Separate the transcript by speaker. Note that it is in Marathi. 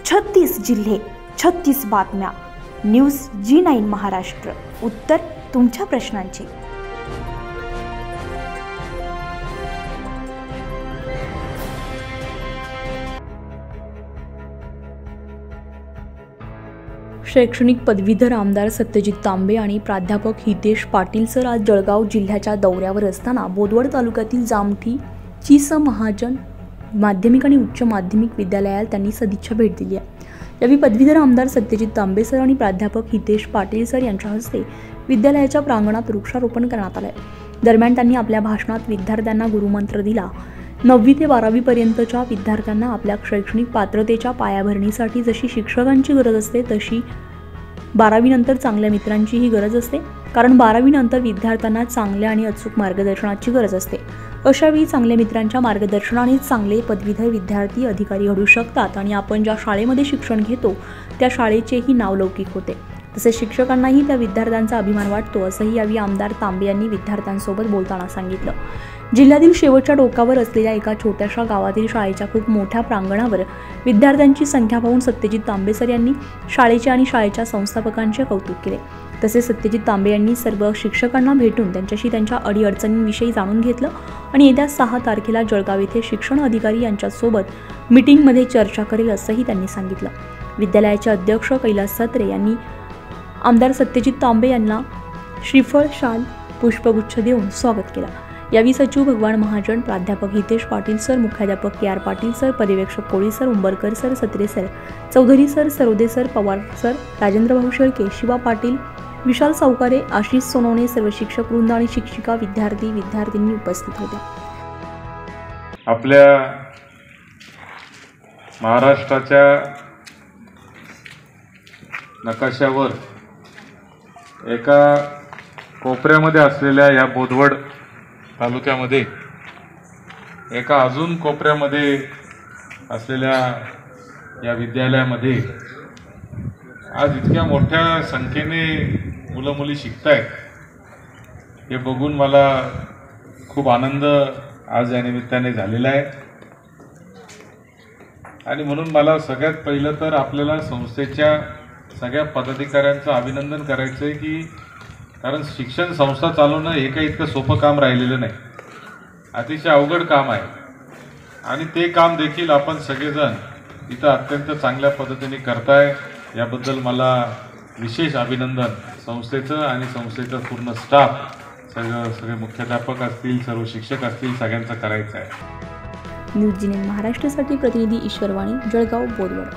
Speaker 1: 36 जिल्हे, 36 बातम्या. News G9 Maharashtra. उत्तर तुमच्या प्रश्नांची.
Speaker 2: शैक्षणिक पदवीधर आमदार सत्यजित तांबे आणि प्राध्यापक हितेश पाटील सर आज जळगाव जिल्ह्याच्या दौऱ्यावर असताना बोदवड तालुक्यातील जामठी ची.स. महाजन माध्यमिक आणि उच्च माध्यमिक विद्यालयाला त्यांनी सदिच्छा भेट दिली आहे. यावेळी पदवीधर आमदार सत्यजित तांबे सर आणि प्राध्यापक हितेश पाटील सर यांच्या हस्ते विद्यालयाच्या प्रांगणात वृक्षारोपण करण्यात आले. दरम्यान त्यांनी आपल्या भाषणात विद्यार्थ्यांना गुरुमंत्र दिला. 9वी ते 12वी पर्यंतच्या विद्यार्थ्यांना आपल्या शैक्षणिक पात्रतेच्या पायाभरणीसाठी जशी शिक्षकांची गरज असते तशी 12वी नंतर चांगल्या मित्रांचीही गरज असते. कारण 12वी नंतर विद्यार्थ्यांना चांगल्या आणि अचूक मार्गदर्शनाची गरज असते. अशावेळी चांगल्या मित्रांच्या मार्गदर्शनाने चांगले पदवीधर विद्यार्थी अधिकारी घडू शकतात आणि आपण ज्या शाळेमध्ये शिक्षण घेतो त्या शाळेचेही नावलौकिक होते. तसेच शिक्षकांनाही त्या विद्यार्थ्यांचा अभिमान वाटतो, असंही यावेळी आमदार तांबे यांनी विद्यार्थ्यांसोबत बोलताना सांगितलं. जिल्ह्यातील शेवटच्या टोकावर असलेल्या एका छोट्याशा गावातील शाळेच्या खूप मोठ्या प्रांगणावर विद्यार्थ्यांची संख्या पाहून सत्यजित तांबे सर यांनी शाळेचे आणि शाळेच्या संस्थापकांचे कौतुक केले. तसेच सत्यजित तांबे यांनी सर्व शिक्षकांना भेटून त्यांच्याशी त्यांच्या अडीअडचणींविषयी जाणून घेतलं आणि येत्या 6 तारखेला जळगाव येथे शिक्षण अधिकारी यांच्यासोबत मीटिंगमध्ये चर्चा करेल, असंही त्यांनी सांगितलं. विद्यालयाचे अध्यक्ष कैलास सत्रे यांनी आमदार सत्यजित तांबे यांना श्रीफळ, शाल, पुष्पगुच्छ देऊन स्वागत केलं. यावेळी सचिव भगवान महाजन, प्राध्यापक हितेश पाटील सर, मुख्याध्यापक के.आर. पाटील सर, पर्यवेक्षक Koli sir, Umbarkar sir, Satre sir, Chaudhari sir, Sarode sir, Pawar sir, Rajendrabhau Shelke, Shiva Patil, Vishal Savkare, Ashish Sonawane, सर्व शिक्षक वृंद आणि शिक्षिका, विद्यार्थी उपस्थित होते.
Speaker 3: आपल्या महाराष्ट्राच्या नकाशावर एका कोपऱ्यामध्ये असलेल्या या बोदवड तालुक्यामध्ये एका अजून कोपऱ्यामध्ये असलेल्या या विद्यालयामध्ये आज इतक्या मोठ्या संख्येने मुलं मुली शिकतायत हे बघून मला खूप आनंद आज या निमित्ताने झालेला आहे. आणि म्हणून मला सगळ्यात पहिलं तर आपल्याला संस्थेच्या सगळ्या पदाधिकाऱ्यांचं अभिनंदन करायचं आहे की कारण शिक्षण संस्था चालवणं हे काही इतकं सोपं काम राहिलेलं नाही, अतिशय अवघड काम आहे. आणि ते काम देखील आपण सगळेजण इथं अत्यंत चांगल्या पद्धतीने करताय, याबद्दल मला विशेष अभिनंदन संस्थेचं आणि संस्थेचा पूर्ण स्टाफ, सगळे मुख्याध्यापक असतील, सर्व शिक्षक असतील, सगळ्यांचं करायचं आहे.
Speaker 2: न्यूज G9 महाराष्ट्रासाठी प्रतिनिधी ईश्वर वाणी, जळगाव, बोदवड.